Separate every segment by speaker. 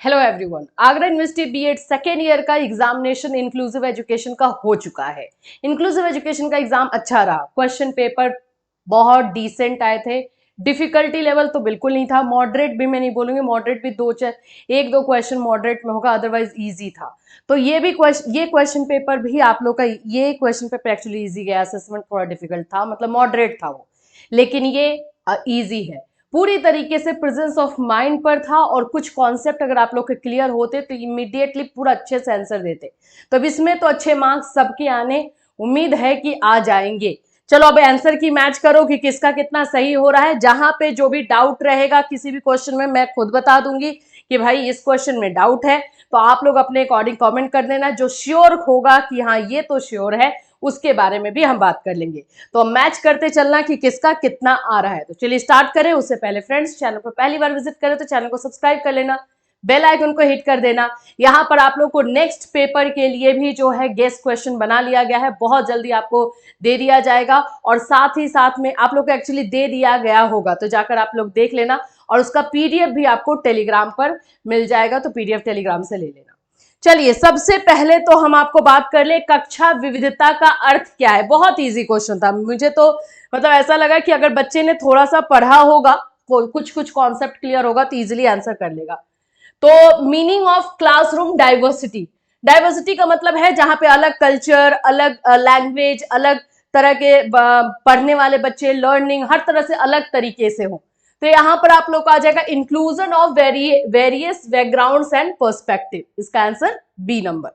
Speaker 1: Hello everyone, Agra university BEd second year का examination inclusive education का हो चुका है। इंक्लूसिव एजुकेशन का एग्जाम अच्छा रहा। क्वेश्चन पेपर बहुत डिसेंट आए थे। डिफिकल्टी लेवल तो बिल्कुल नहीं था। मॉडरेट भी मैं नहीं बोलूंगी, मॉडरेट भी एक दो क्वेश्चन मॉडरेट में होगा, अदरवाइज इजी था। तो ये क्वेश्चन पेपर भी आप लोग का, ये क्वेश्चन पेपर एक्चुअली इजी गया। असेसमेंट थोड़ा डिफिकल्ट था, मतलब मॉडरेट था वो, लेकिन ये इजी है। पूरी तरीके से प्रेजेंस ऑफ माइंड पर था और कुछ कॉन्सेप्ट अगर आप लोग के क्लियर होते तो इमीडिएटली पूरा अच्छे से आंसर देते। तो अब इसमें तो अच्छे मार्क्स सबके आने उम्मीद है कि आ जाएंगे। चलो अब आंसर की मैच करो कि किसका कितना सही हो रहा है। जहां पे जो भी डाउट रहेगा किसी भी क्वेश्चन में, मैं खुद बता दूंगी कि भाई इस क्वेश्चन में डाउट है, तो आप लोग अपने अकॉर्डिंग कमेंट कर देना। जो श्योर होगा कि हाँ ये तो श्योर है, उसके बारे में भी हम बात कर लेंगे। तो मैच करते चलना कि किसका कितना आ रहा है। तो चलिए स्टार्ट करें। उससे पहले फ्रेंड्स, चैनल पर पहली बार विजिट करें तो चैनल को सब्सक्राइब कर लेना, बेल आइकन को हिट कर देना। यहां पर आप लोग को नेक्स्ट पेपर के लिए भी जो है गेस्ट क्वेश्चन बना लिया गया है, बहुत जल्दी आपको दे दिया जाएगा। और साथ ही साथ में आप लोग को एक्चुअली दे दिया गया होगा, तो जाकर आप लोग देख लेना। और उसका पीडीएफ भी आपको टेलीग्राम पर मिल जाएगा, तो पीडीएफ टेलीग्राम से ले लेना। चलिए सबसे पहले तो हम आपको बात कर ले, कक्षा विविधता का अर्थ क्या है। बहुत इजी क्वेश्चन था, मुझे तो मतलब ऐसा लगा कि अगर बच्चे ने थोड़ा सा पढ़ा होगा, कुछ कुछ कॉन्सेप्ट क्लियर होगा तो इजीली आंसर कर लेगा। तो meaning of classroom diversity. Diversity का मतलब है जहां पे अलग कल्चर, अलग लैंग्वेज, अलग तरह के पढ़ने वाले बच्चे, लर्निंग हर तरह से अलग तरीके से हो। तो यहां पर आप लोग को आ जाएगा inclusion of various backgrounds and perspective. इसका आंसर बी नंबर।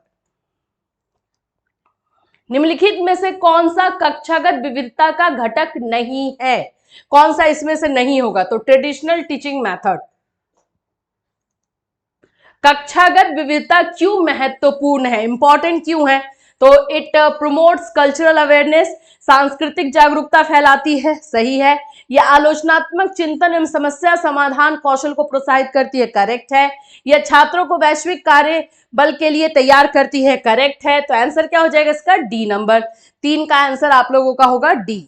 Speaker 1: निम्नलिखित में से कौन सा कक्षागत विविधता का घटक नहीं है? कौन सा इसमें से नहीं होगा? तो ट्रेडिशनल टीचिंग मेथड। कक्षागत विविधता क्यों महत्वपूर्ण है, इंपॉर्टेंट क्यों है? तो इट प्रमोट्स कल्चरल अवेयरनेस, सांस्कृतिक जागरूकता फैलाती है, सही है। यह आलोचनात्मक चिंतन एवं समस्या समाधान कौशल को प्रोत्साहित करती है, करेक्ट है। यह छात्रों को वैश्विक कार्य बल के लिए तैयार करती है, करेक्ट है। तो आंसर क्या हो जाएगा इसका? D number. 3 का आंसर आप लोगों का होगा डी।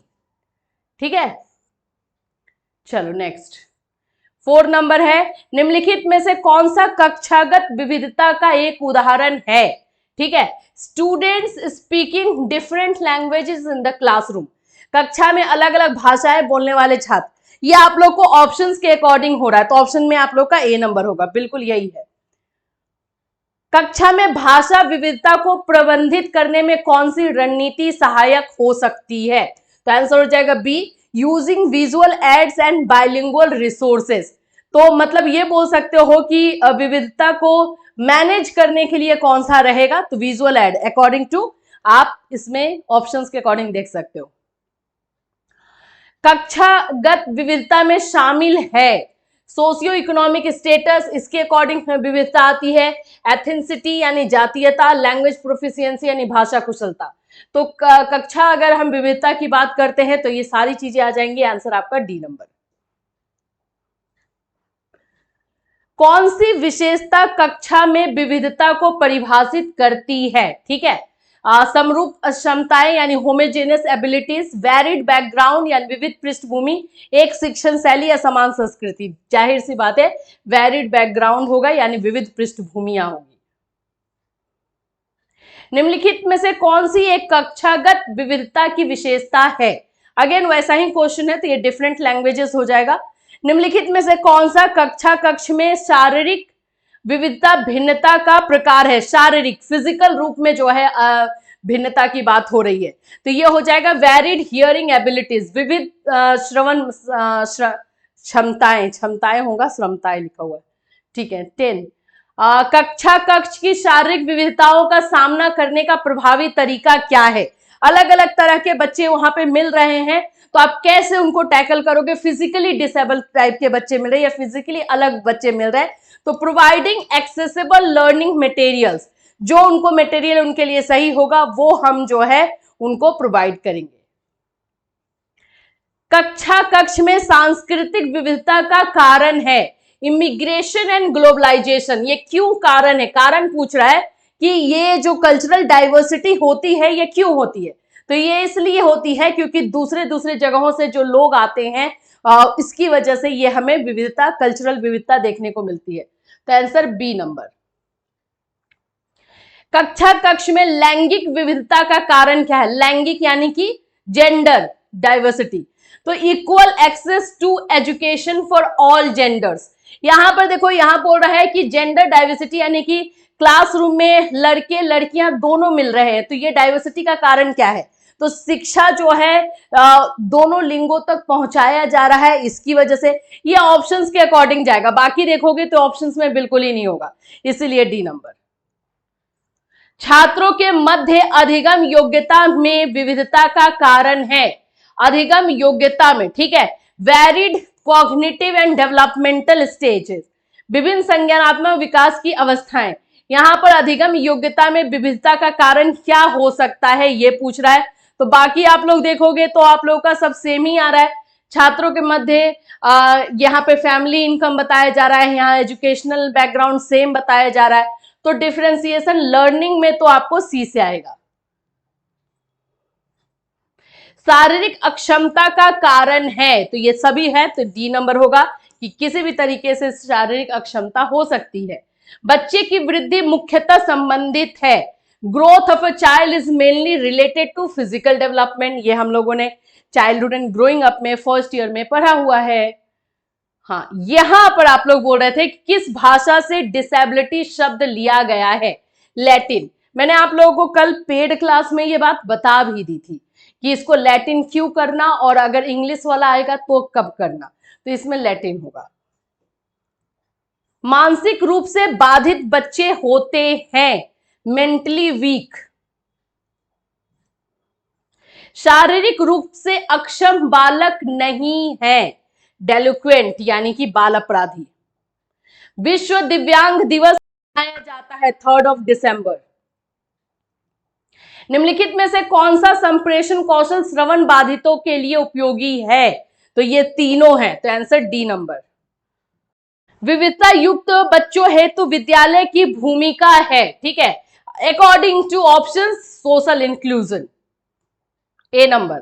Speaker 1: ठीक है, चलो नेक्स्ट 4 नंबर है, निम्नलिखित में से कौन सा कक्षागत विविधता का एक उदाहरण है? ठीक है, students speaking different languages in the classroom. कक्षा में अलग अलग भाषाएं बोलने वाले छात्र। ये आप लोग को ऑप्शंस के अकॉर्डिंग हो रहा है, तो ऑप्शन में आप लोग का ए नंबर होगा, बिल्कुल यही है। कक्षा में भाषा विविधता को प्रबंधित करने में कौन सी रणनीति सहायक हो सकती है? तो आंसर हो जाएगा B, using visual aids and bilingual resources. तो मतलब ये बोल सकते हो कि विविधता को मैनेज करने के लिए कौन सा रहेगा? तो विजुअल एड, अकॉर्डिंग टू आप इसमें ऑप्शंस के अकॉर्डिंग देख सकते हो। कक्षागत विविधता में शामिल है सोशियो इकोनॉमिक स्टेटस, इसके अकॉर्डिंग विविधता आती है। एथेंसिटी यानी जातीयता, लैंग्वेज प्रोफिशिएंसी यानी भाषा कुशलता। तो कक्षा अगर हम विविधता की बात करते हैं तो ये सारी चीजें आ जाएंगी। आंसर आपका डी नंबर। कौन सी विशेषता कक्षा में विविधता को परिभाषित करती है? ठीक है, समरूप क्षमताएं यानी होमोजेनियस एबिलिटीज, वैरिड बैकग्राउंड यानी विविध पृष्ठभूमि, एक शिक्षण शैली या समान संस्कृति। जाहिर सी बात है वैरिड बैकग्राउंड होगा यानी विविध पृष्ठभूमियां होगी। निम्नलिखित में से कौन सी एक कक्षागत विविधता की विशेषता है? अगेन वैसा ही क्वेश्चन है, तो ये डिफरेंट लैंग्वेजेस हो जाएगा। निम्नलिखित में से कौन सा कक्षा कक्ष में शारीरिक विविधता भिन्नता का प्रकार है? शारीरिक, फिजिकल रूप में जो है भिन्नता की बात हो रही है, तो ये हो जाएगा वैरिड हियरिंग एबिलिटीज, विविध श्रवण क्षमताएं होगा, श्रमताएं लिखा हुआ है। ठीक है, 10। कक्षा कक्ष की शारीरिक विविधताओं का सामना करने का प्रभावी तरीका क्या है? अलग अलग तरह के बच्चे वहां पे मिल रहे हैं, तो आप कैसे उनको टैकल करोगे? फिजिकली डिसेबल टाइप के बच्चे मिल रहे हैं या फिजिकली अलग बच्चे मिल रहे हैं, तो प्रोवाइडिंग एक्सेसिबल लर्निंग मटेरियल्स, जो उनको मटेरियल उनके लिए सही होगा वो हम जो है उनको प्रोवाइड करेंगे। कक्षा कक्ष में सांस्कृतिक विविधता का कारण है इमिग्रेशन एंड ग्लोबलाइजेशन। ये क्यों कारण है? कारण पूछ रहा है कि ये जो कल्चरल डाइवर्सिटी होती है ये क्यों होती है? तो ये इसलिए होती है क्योंकि दूसरे दूसरे जगहों से जो लोग आते हैं, इसकी वजह से ये हमें विविधता, कल्चरल विविधता देखने को मिलती है। तो आंसर बी नंबर। कक्षा कक्ष में लैंगिक विविधता का कारण क्या है? लैंगिक यानी कि जेंडर डाइवर्सिटी। तो equal access to education for all genders. यहां पर देखो, यहां बोल रहा है कि जेंडर डाइवर्सिटी यानी कि क्लासरूम में लड़के लड़कियां दोनों मिल रहे हैं, तो ये डाइवर्सिटी का कारण क्या है? तो शिक्षा जो है दोनों लिंगों तक पहुंचाया जा रहा है, इसकी वजह से ये ऑप्शंस के अकॉर्डिंग जाएगा। बाकी देखोगे तो ऑप्शंस में बिल्कुल ही नहीं होगा, इसीलिए डी नंबर। छात्रों के मध्य अधिगम योग्यता में विविधता का कारण है। अधिगम योग्यता में, ठीक है, varied cognitive and developmental stages, विभिन्न संज्ञानात्मक विकास की अवस्थाएं। यहां पर अधिगम योग्यता में विविधता का कारण क्या हो सकता है, ये पूछ रहा है। तो बाकी आप लोग देखोगे तो आप लोगों का सब सेम ही आ रहा है। छात्रों के मध्य यहाँ पे फैमिली इनकम बताया जा रहा है, यहाँ एजुकेशनल बैकग्राउंड सेम बताया जा रहा है। तो डिफरेंशिएशन लर्निंग में तो आपको सी से आएगा। शारीरिक अक्षमता का कारण है, तो ये सभी है, तो डी नंबर होगा कि किसी भी तरीके से शारीरिक अक्षमता हो सकती है। बच्चे की वृद्धि मुख्यतः संबंधित है। Growth of a child is mainly related to physical development, ये हम लोगों ने चाइल्डहुड एंड ग्रोइंग अप में फर्स्ट ईयर में पढ़ा हुआ है। हाँ, यहां पर आप लोग बोल रहे थे कि किस भाषा से डिसेबिलिटी शब्द लिया गया है? लैटिन। मैंने आप लोगों को कल पेड क्लास में ये बात बता भी दी थी कि इसको लैटिन क्यों करना और अगर इंग्लिश वाला आएगा तो कब करना, तो इसमें लैटिन होगा। मानसिक रूप से बाधित बच्चे होते हैं, मेंटली वीक। शारीरिक रूप से अक्षम बालक नहीं है, डेलिक्वेंट यानी कि बाल अपराधी। विश्व दिव्यांग दिवस मनाया जाता है 3 दिसंबर। निम्नलिखित में से कौन सा संप्रेषण कौशल श्रवण बाधितों के लिए उपयोगी है? तो ये तीनों है, तो आंसर डी नंबर। विविधता युक्त बच्चों हेतु विद्यालय की भूमिका है, ठीक है, according to option social inclusion, A number.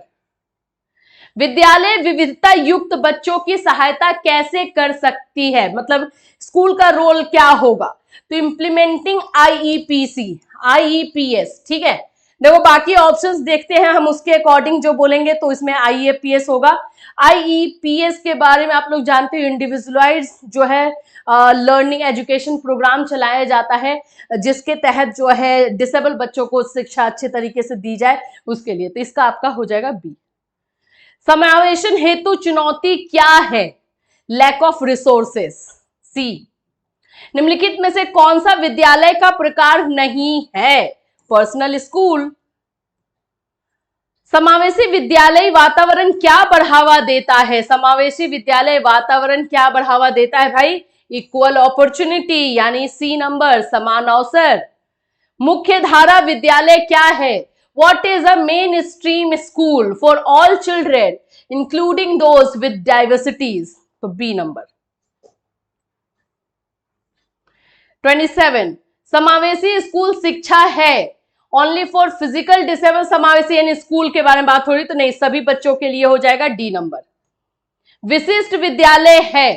Speaker 1: विद्यालय विविधता युक्त बच्चों की सहायता कैसे कर सकती है, मतलब स्कूल का रोल क्या होगा? तो इम्प्लीमेंटिंग आईईपीसी, आईईपीएस, ठीक है। देखो बाकी ऑप्शंस देखते हैं हम, उसके अकॉर्डिंग जो बोलेंगे तो इसमें आईईपीएस होगा। आईईपीएस के बारे में आप लोग जानते हो, इंडिविजुअलाइज जो है लर्निंग एजुकेशन प्रोग्राम चलाया जाता है, जिसके तहत जो है डिसेबल बच्चों को शिक्षा अच्छे तरीके से दी जाए, उसके लिए। तो इसका आपका हो जाएगा बी। समावेशन हेतु चुनौती क्या है? लैक ऑफ रिसोर्सेस, सी। निम्नलिखित में से कौन सा विद्यालय का प्रकार नहीं है? Personal school. समावेशी विद्यालय वातावरण क्या बढ़ावा देता है? समावेशी विद्यालय वातावरण क्या बढ़ावा देता है भाई? इक्वल अपॉर्चुनिटी यानी सी नंबर, समान अवसर। मुख्य धारा विद्यालय क्या है? What is a mainstream school for all children, including those with diversities? तो बी नंबर। 27 समावेशी स्कूल शिक्षा है ओनली फॉर फिजिकल डिसेबल। समावेशी यानी स्कूल के बारे में बात हो रही, तो नहीं, सभी बच्चों के लिए हो जाएगा, डी नंबर। विशिष्ट विद्यालय है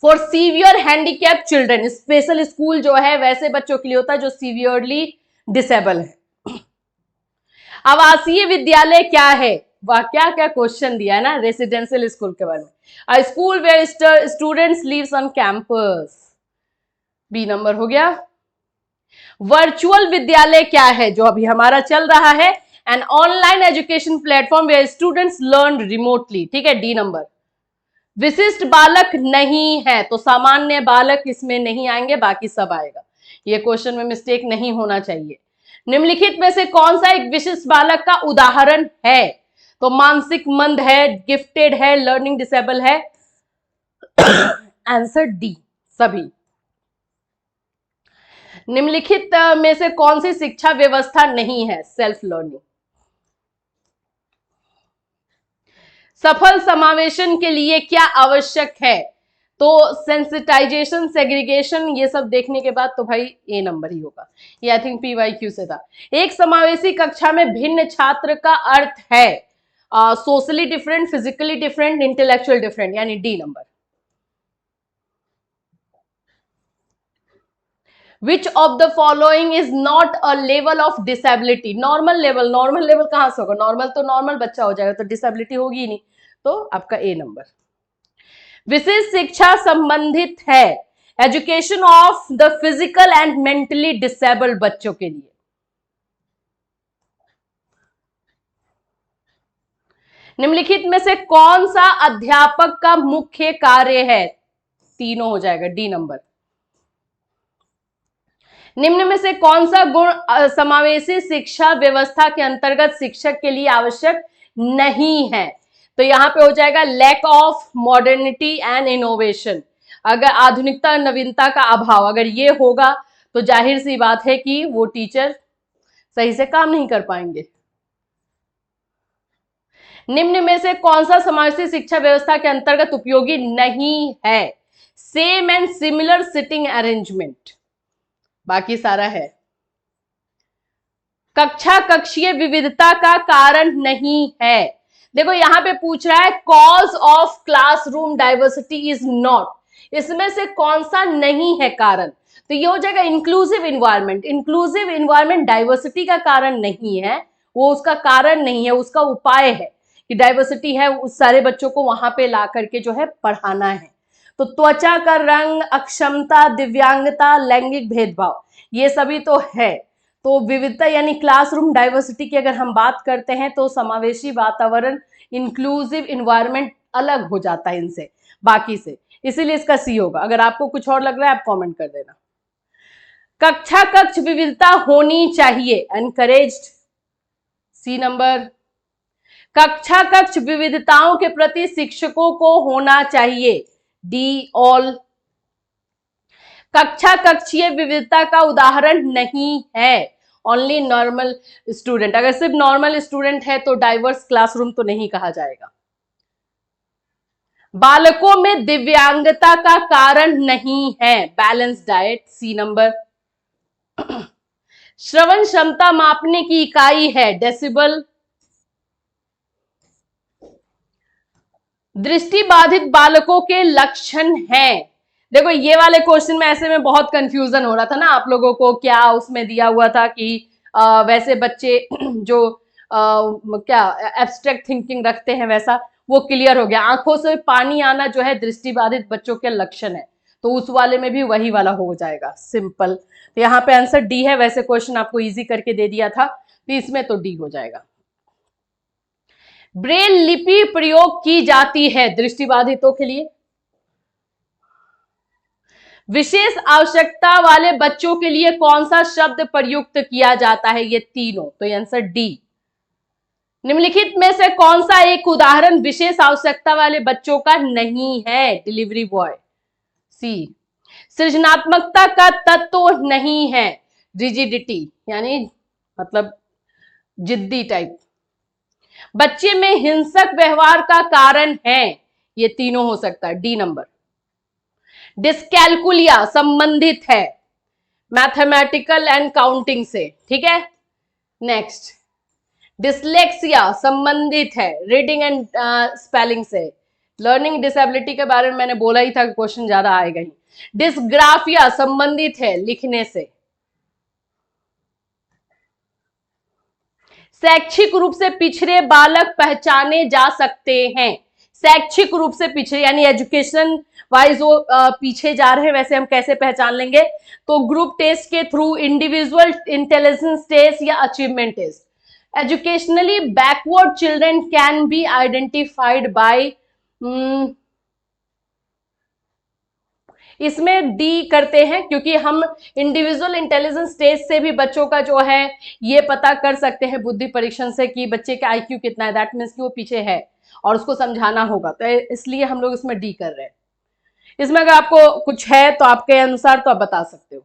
Speaker 1: for severe handicap children. Special school जो है वैसे बच्चों के लिए होता है जो सीवियरली डिसेबल है। आवासीय विद्यालय क्या है? वाह, क्या क्या क्वेश्चन दिया है ना रेसिडेंशियल स्कूल के बारे में। A school where students lives on campus, B number हो गया। वर्चुअल विद्यालय क्या है, जो अभी हमारा चल रहा है? An online education platform where students learn remotely, ठीक है, डी नंबर। विशिष्ट बालक नहीं है, तो सामान्य बालक इसमें नहीं आएंगे, बाकी सब आएगा। ये क्वेश्चन में मिस्टेक नहीं होना चाहिए। निम्नलिखित में से कौन सा एक विशिष्ट बालक का उदाहरण है? तो मानसिक मंद है, गिफ्टेड है, लर्निंग डिसेबल है, आंसर डी सभी। निम्नलिखित में से कौन सी शिक्षा व्यवस्था नहीं है? Self learning. सफल समावेशन के लिए क्या आवश्यक है? तो सेंसिटाइजेशन, सेग्रीगेशन, ये सब देखने के बाद तो भाई ए नंबर ही होगा। ये आई थिंक PYQ से था। एक समावेशी कक्षा में भिन्न छात्र का अर्थ है socially different, physically different, intellectual different, यानी D number. Which of the following is not a level of disability? Normal level, normal level कहां से होगा? नॉर्मल तो नॉर्मल बच्चा हो जाएगा, तो डिसेबिलिटी होगी ही नहीं, तो आपका ए नंबर। विशेष शिक्षा संबंधित है education of the physical and mentally disabled बच्चों के लिए। निम्नलिखित में से कौन सा अध्यापक का मुख्य कार्य है? तीनों हो जाएगा, डी नंबर। निम्न में से कौन सा गुण समावेशी शिक्षा व्यवस्था के अंतर्गत शिक्षक के लिए आवश्यक नहीं है? तो यहां पे हो जाएगा lack of modernity and innovation. अगर आधुनिकता नवीनता का अभाव अगर ये होगा तो जाहिर सी बात है कि वो टीचर सही से काम नहीं कर पाएंगे। निम्न में से कौन सा समावेशी शिक्षा व्यवस्था के अंतर्गत उपयोगी नहीं है? Same and similar sitting arrangement, बाकी सारा है। कक्षा कक्षीय विविधता का कारण नहीं है। देखो यहां पे पूछ रहा है cause of classroom diversity is not, इसमें से कौन सा नहीं है कारण? तो ये हो जाएगा inclusive environment. Inclusive environment diversity का कारण नहीं है, वो उसका कारण नहीं है, उसका उपाय है कि डाइवर्सिटी है, उस सारे बच्चों को वहां पे ला करके जो है पढ़ाना है। तो त्वचा का रंग, अक्षमता, दिव्यांगता, लैंगिक भेदभाव, ये सभी तो है। तो विविधता यानी क्लासरूम डाइवर्सिटी की अगर हम बात करते हैं तो समावेशी वातावरण, इंक्लूसिव इन्वायरमेंट अलग हो जाता है इनसे बाकी से, इसीलिए इसका सी होगा। अगर आपको कुछ और लग रहा है आप कमेंट कर देना। कक्षा कक्ष विविधता होनी चाहिए, एनकरेज्ड, सी नंबर। कक्षा कक्ष विविधताओं के प्रति शिक्षकों को होना चाहिए, डी ऑल। कक्षा कक्षीय विविधता का उदाहरण नहीं है, ओनली नॉर्मल स्टूडेंट। अगर सिर्फ नॉर्मल स्टूडेंट है तो डाइवर्स क्लासरूम तो नहीं कहा जाएगा। बालकों में दिव्यांगता का कारण नहीं है, बैलेंस डाइट, सी नंबर। श्रवण क्षमता मापने की इकाई है, डेसिबल। दृष्टिबाधित बालकों के लक्षण हैं। देखो ये वाले क्वेश्चन में ऐसे में बहुत कंफ्यूजन हो रहा था ना आप लोगों को, क्या उसमें दिया हुआ था कि वैसे बच्चे जो क्या एब्स्ट्रैक्ट थिंकिंग रखते हैं वैसा, वो क्लियर हो गया। आंखों से पानी आना जो है दृष्टिबाधित बच्चों के लक्षण है, तो उस वाले में भी वही वाला हो जाएगा, सिंपल। तो यहाँ पे आंसर डी है। वैसे क्वेश्चन आपको इजी करके दे दिया था, तो इसमें तो डी हो जाएगा। ब्रेल लिपि प्रयोग की जाती है दृष्टिबाधितों के लिए। विशेष आवश्यकता वाले बच्चों के लिए कौन सा शब्द प्रयुक्त किया जाता है? ये तीनों, तो आंसर डी। निम्नलिखित में से कौन सा एक उदाहरण विशेष आवश्यकता वाले बच्चों का नहीं है? डिलीवरी बॉय, सी। सृजनात्मकता का तत्व नहीं है, रिजिडिटी यानी मतलब जिद्दी टाइप। बच्चे में हिंसक व्यवहार का कारण है, ये तीनों हो सकता है, डी नंबर। डिस्कैलकुलिया संबंधित है मैथमेटिकल एंड काउंटिंग से, ठीक है। नेक्स्ट, डिसलेक्सिया संबंधित है रीडिंग एंड स्पेलिंग से। लर्निंग डिसेबिलिटी के बारे में मैंने बोला ही था कि क्वेश्चन ज्यादा आएगा ही। डिस्ग्राफिया संबंधित है लिखने से। शैक्षिक रूप से पिछड़े बालक पहचाने जा सकते हैं। शैक्षिक रूप से पिछड़े यानी एजुकेशन वाइज वो पीछे जा रहे हैं, वैसे हम कैसे पहचान लेंगे? तो ग्रुप टेस्ट के थ्रू, इंडिविजुअल इंटेलिजेंस टेस्ट या achievement test. Educationally backward children can be identified by, इसमें डी करते हैं क्योंकि हम इंडिविजुअल इंटेलिजेंस टेस्ट से भी बच्चों का जो है ये पता कर सकते हैं बुद्धि परीक्षण से कि बच्चे का आईक्यू कितना है, दैट मीन्स कि वो पीछे है और उसको समझाना होगा, तो इसलिए हम लोग इसमें डी कर रहे हैं। इसमें अगर आपको कुछ है तो आपके अनुसार तो आप बता सकते हो।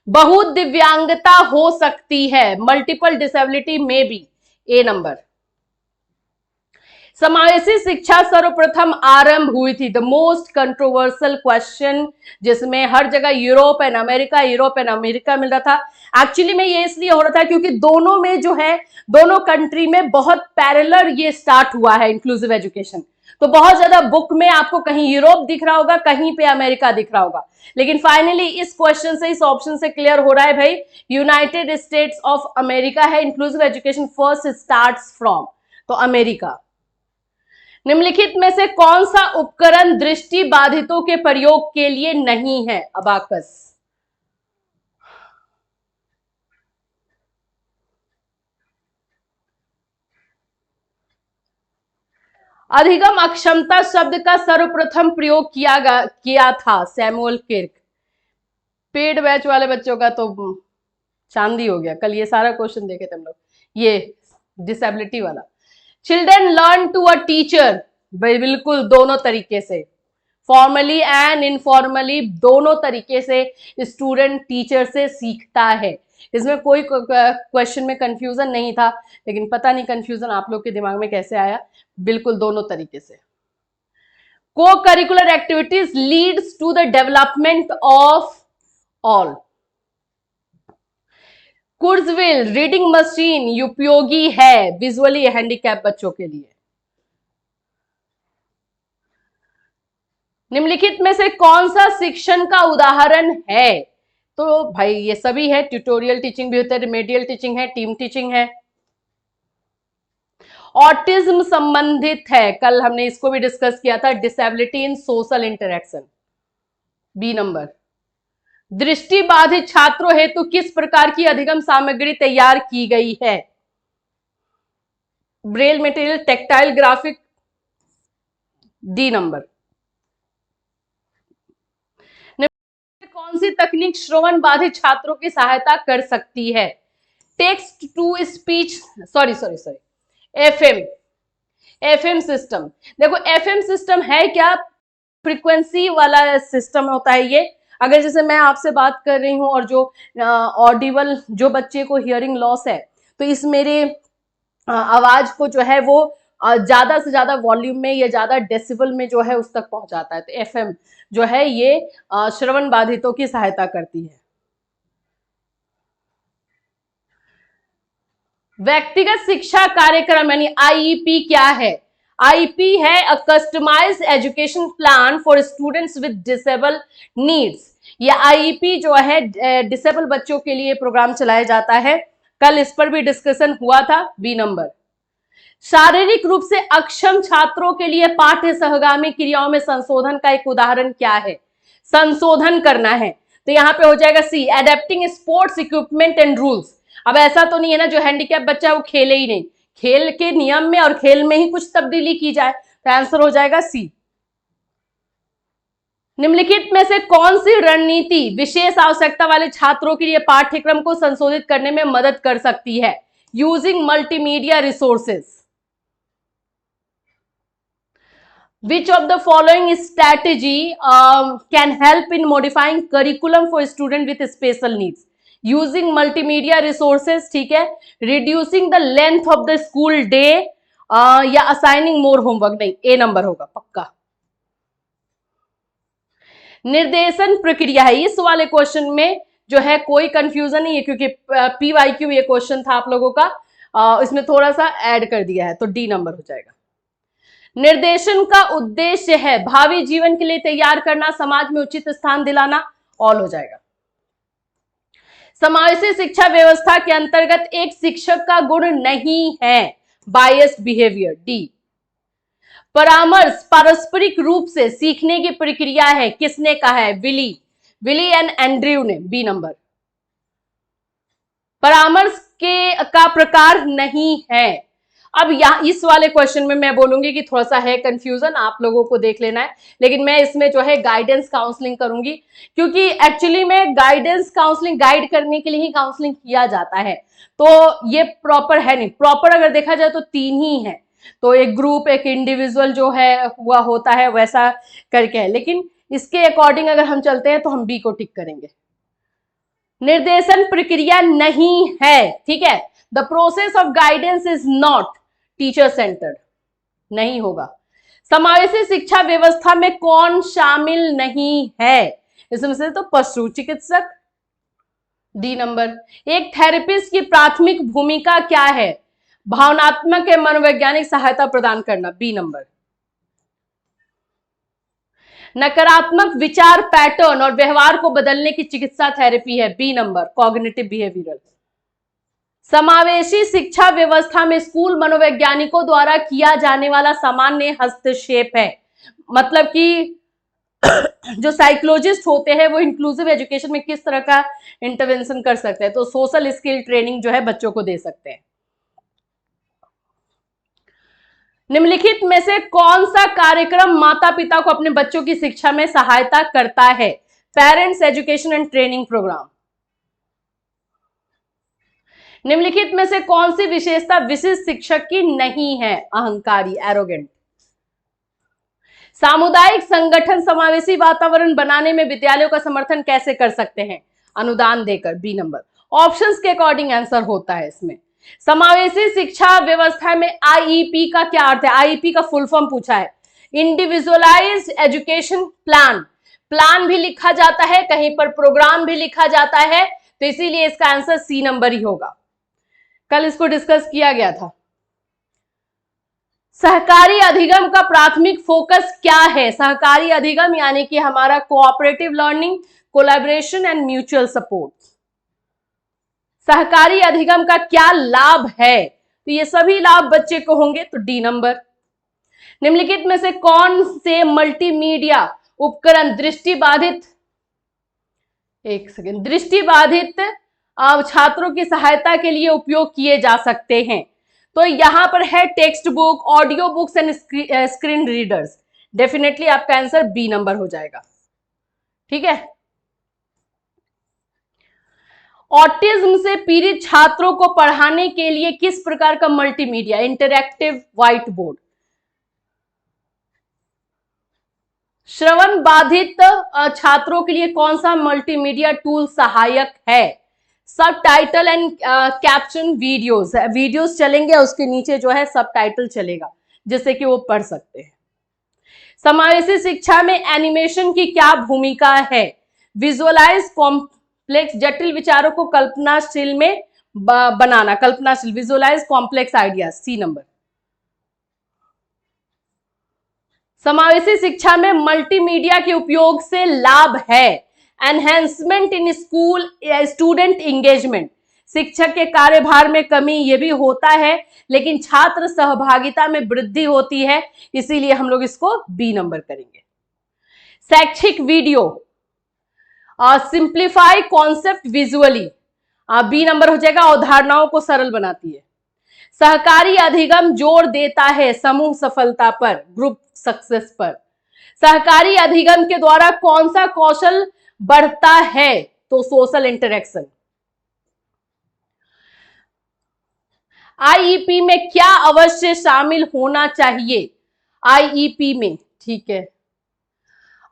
Speaker 1: बहुत दिव्यांगता हो सकती है, मल्टीपल डिसेबिलिटी में भी, ए नंबर। समावेशी शिक्षा सर्वप्रथम आरंभ हुई थी, द मोस्ट कंट्रोवर्शियल क्वेश्चन, जिसमें हर जगह यूरोप एंड अमेरिका मिल रहा था। एक्चुअली में ये इसलिए हो रहा था क्योंकि दोनों में जो है, दोनों कंट्री में बहुत पैरेलल ये स्टार्ट हुआ है इंक्लूसिव एजुकेशन। तो बहुत ज्यादा बुक में आपको कहीं यूरोप दिख रहा होगा, कहीं पे अमेरिका दिख रहा होगा, लेकिन फाइनली इस क्वेश्चन से, इस ऑप्शन से क्लियर हो रहा है भाई, यूनाइटेड स्टेट्स ऑफ अमेरिका है। Inclusive education first starts from, तो अमेरिका। निम्नलिखित में से कौन सा उपकरण दृष्टि बाधितों के प्रयोग के लिए नहीं है? अबाकस। अधिगम अक्षमता शब्द का सर्वप्रथम प्रयोग किया था सैमुअल किर्क। पेड बैच वाले बच्चों का तो चांदी हो गया, कल ये सारा क्वेश्चन देखे थे हम लोग, ये डिसेबिलिटी वाला। Children learn to a teacher, बिल्कुल दोनों तरीके से, फॉर्मली एंड इनफॉर्मली, दोनों तरीके से स्टूडेंट टीचर से सीखता है। इसमें कोई क्वेश्चन में कंफ्यूजन नहीं था, लेकिन पता नहीं कंफ्यूजन आप लोग के दिमाग में कैसे आया, बिल्कुल दोनों तरीके से। Co curricular activities leads to the development of all. Kurzweil reading machine उपयोगी है विजुअली हैंडीकैप बच्चों के लिए। निम्नलिखित में से कौन सा शिक्षण का उदाहरण है? तो भाई ये सभी है, ट्यूटोरियल टीचिंग भी होता है, रिमेडियल टीचिंग है, टीम टीचिंग है। ऑटिज्म संबंधित है, कल हमने इसको भी डिस्कस किया था, डिसेबिलिटी इन सोशल इंटरेक्शन, बी नंबर। दृष्टि बाधित छात्रों हेतु किस प्रकार की अधिगम सामग्री तैयार की गई है? Braille material, tactile graphic, D number. कौन सी तकनीक श्रवण बाधित छात्रों की सहायता कर सकती है? Text to speech, sorry, FM system. देखो एफएम सिस्टम है क्या? फ्रीक्वेंसी वाला सिस्टम होता है ये। अगर जैसे मैं आपसे बात कर रही हूं और जो ऑडिबल, जो बच्चे को हियरिंग लॉस है, तो इस मेरे आवाज को जो है वो ज्यादा से ज्यादा वॉल्यूम में या ज्यादा डेसिबल में जो है उस तक पहुंचाता है। तो एफएम जो है ये श्रवण बाधितों की सहायता करती है। व्यक्तिगत शिक्षा कार्यक्रम यानी आईईपी क्या है? आईईपी है a customised education plan for students with disable needs. ये आईईपी जो है डिसेबल बच्चों के लिए प्रोग्राम चलाया जाता है, कल इस पर भी डिस्कशन हुआ था, बी नंबर। शारीरिक रूप से अक्षम छात्रों के लिए पाठ्य सहगामी क्रियाओं में संशोधन का एक उदाहरण क्या है? संशोधन करना है, तो यहां पे हो जाएगा C, adapting sports equipment and rules. अब ऐसा तो नहीं है ना जो हैंडीकैप बच्चा है वो खेले ही नहीं, खेल के नियम में और खेल में ही कुछ तब्दीली की जाए, तो आंसर हो जाएगा सी। निम्नलिखित में से कौन सी रणनीति विशेष आवश्यकता वाले छात्रों के लिए पाठ्यक्रम को संशोधित करने में मदद कर सकती है? Using multimedia resources. Which of the following strategy can help in modifying curriculum for student with special needs? Using multimedia resources, ठीक है, reducing the length of the school day, या assigning more homework। नहीं, ए number होगा पक्का। निर्देशन प्रक्रिया है, इस वाले क्वेश्चन में जो है कोई कंफ्यूजन नहीं है, क्योंकि पीवाईक्यू ये क्वेश्चन था आप लोगों का, इसमें थोड़ा सा ऐड कर दिया है, तो डी नंबर हो जाएगा। निर्देशन का उद्देश्य है भावी जीवन के लिए तैयार करना, समाज में उचित स्थान दिलाना, ऑल हो जाएगा। समावेशी शिक्षा व्यवस्था के अंतर्गत एक शिक्षक का गुण नहीं है बायस्ड बिहेवियर, डी। परामर्श पारस्परिक रूप से सीखने की प्रक्रिया है, किसने कहा है? विली एंड एंड्रयू ने, बी नंबर। परामर्श का प्रकार नहीं है। अब यहाँ इस वाले क्वेश्चन में मैं बोलूंगी कि थोड़ा सा है कंफ्यूजन, आप लोगों को देख लेना है, लेकिन मैं इसमें जो है गाइडेंस काउंसलिंग करूंगी, क्योंकि एक्चुअली में गाइडेंस काउंसलिंग, गाइड करने के लिए ही काउंसलिंग किया जाता है, तो ये प्रॉपर है नहीं। प्रॉपर अगर देखा जाए तो तीन ही है, तो एक ग्रुप, एक इंडिविजुअल जो है हुआ होता है, वैसा करके है, लेकिन इसके अकॉर्डिंग अगर हम चलते हैं तो हम बी को टिक करेंगे। निर्देशन प्रक्रिया नहीं है, ठीक है। The process of guidance is not teacher centred, नहीं होगा। समावेशी शिक्षा व्यवस्था में कौन शामिल नहीं है? इसमें से तो पशु चिकित्सक, डी नंबर। एक थेरेपिस्ट की प्राथमिक भूमिका क्या है? भावनात्मक या मनोवैज्ञानिक सहायता प्रदान करना, बी नंबर। नकारात्मक विचार पैटर्न और व्यवहार को बदलने की चिकित्सा थेरेपी है, बी नंबर, कॉग्निटिव बिहेवियरल। समावेशी शिक्षा व्यवस्था में स्कूल मनोवैज्ञानिकों द्वारा किया जाने वाला सामान्य हस्तक्षेप है, मतलब कि जो साइकोलॉजिस्ट होते हैं वो इंक्लूसिव एजुकेशन में किस तरह का इंटरवेंशन कर सकते हैं, तो सोशल स्किल ट्रेनिंग जो है बच्चों को दे सकते हैं। निम्नलिखित में से कौन सा कार्यक्रम माता पिता को अपने बच्चों की शिक्षा में सहायता करता है? Parents education and training programme. निम्नलिखित में से कौन सी विशेषता विशिष्ट शिक्षक की नहीं है? अहंकारी, एरोगेंट। सामुदायिक संगठन समावेशी वातावरण बनाने में विद्यालयों का समर्थन कैसे कर सकते हैं? अनुदान देकर, बी नंबर। ऑप्शंस के अकॉर्डिंग आंसर होता है इसमें। समावेशी शिक्षा व्यवस्था में आईईपी का क्या अर्थ है? आईईपी का फुल फॉर्म पूछा है, इंडिविजुअलाइज्ड एजुकेशन प्लान। प्लान भी लिखा जाता है, कहीं पर प्रोग्राम भी लिखा जाता है, तो इसीलिए इसका आंसर सी नंबर ही होगा। कल इसको डिस्कस किया गया था। सहकारी अधिगम का प्राथमिक फोकस क्या है? सहकारी अधिगम यानी कि हमारा cooperative learning, collaboration and mutual support. सहकारी अधिगम का क्या लाभ है? तो ये सभी लाभ बच्चे को होंगे, तो डी नंबर। निम्नलिखित में से कौन से मल्टीमीडिया उपकरण दृष्टिबाधित, एक सेकेंड, दृष्टिबाधित छात्रों की सहायता के लिए उपयोग किए जा सकते हैं? तो यहां पर है text book, audio books and screen readers. Definitely आपका आंसर बी नंबर हो जाएगा। ठीक है। ऑटिज्म से पीड़ित छात्रों को पढ़ाने के लिए किस प्रकार का मल्टीमीडिया, इंटरैक्टिव व्हाइट बोर्ड। श्रवण बाधित छात्रों के लिए कौन सा मल्टीमीडिया टूल सहायक है? सब title and caption videos. Videos चलेंगे, उसके नीचे जो है सब टाइटल चलेगा, जिससे कि वो पढ़ सकते हैं। समावेशी शिक्षा में एनिमेशन की क्या भूमिका है? विजुअलाइज कॉम्प्लेक्स, जटिल विचारों को कल्पनाशील में बनाना, कल्पनाशील, visualise complex ideas, C number. समावेशी शिक्षा में मल्टीमीडिया के उपयोग से लाभ है, enhancement in school student engagement, शिक्षक के कार्यभार में कमी, ये भी होता है, लेकिन छात्र सहभागिता में वृद्धि होती है, इसीलिए हम लोग इसको बी नंबर करेंगे। शैक्षिक video simplify concept visually, B number हो जाएगा, अवधारणाओं को सरल बनाती है। सहकारी अधिगम जोर देता है समूह सफलता पर, ग्रुप सक्सेस पर। सहकारी अधिगम के द्वारा कौन सा कौशल बढ़ता है? तो सोशल इंटरेक्शन। आईईपी में क्या अवश्य शामिल होना चाहिए? आईईपी में, ठीक है,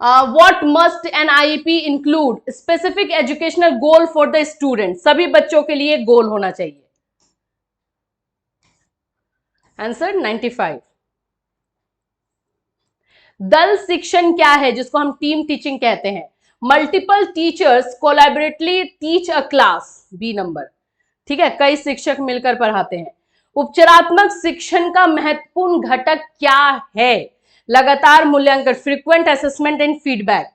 Speaker 1: what must an IEP include? Specific educational goal for the student, सभी बच्चों के लिए गोल होना चाहिए। आंसर 95। दल शिक्षण क्या है, जिसको हम टीम टीचिंग कहते हैं? Multiple teachers collaboratively teach a class, B number. ठीक है, कई शिक्षक मिलकर पढ़ाते हैं। उपचारात्मक शिक्षण का महत्वपूर्ण घटक क्या है? लगातार मूल्यांकन, frequent assessment and feedback.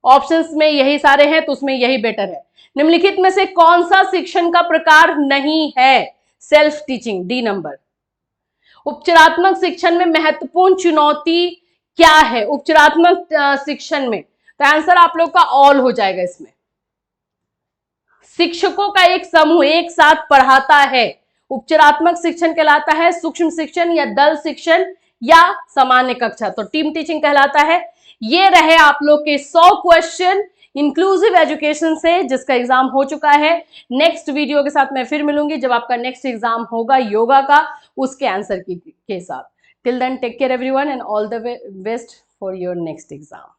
Speaker 1: Options में यही सारे हैं, तो उसमें यही बेटर है। निम्नलिखित में से कौन सा शिक्षण का प्रकार नहीं है? Self teaching, D number. उपचारात्मक शिक्षण में महत्वपूर्ण चुनौती क्या है? उपचारात्मक शिक्षण में, तो आंसर आप लोग का ऑल हो जाएगा इसमें। शिक्षकों का एक समूह एक साथ पढ़ाता है, उपचारात्मक शिक्षण कहलाता है। सूक्ष्म शिक्षण या दल शिक्षण या सामान्य कक्षा, तो टीम टीचिंग कहलाता है। ये रहे आप लोग के 100 क्वेश्चन इंक्लूसिव एजुकेशन से, जिसका एग्जाम हो चुका है। नेक्स्ट वीडियो के साथ मैं फिर मिलूंगी जब आपका नेक्स्ट एग्जाम होगा योगा का, उसके आंसर के साथ। Till then take care everyone and all the best for your next exam.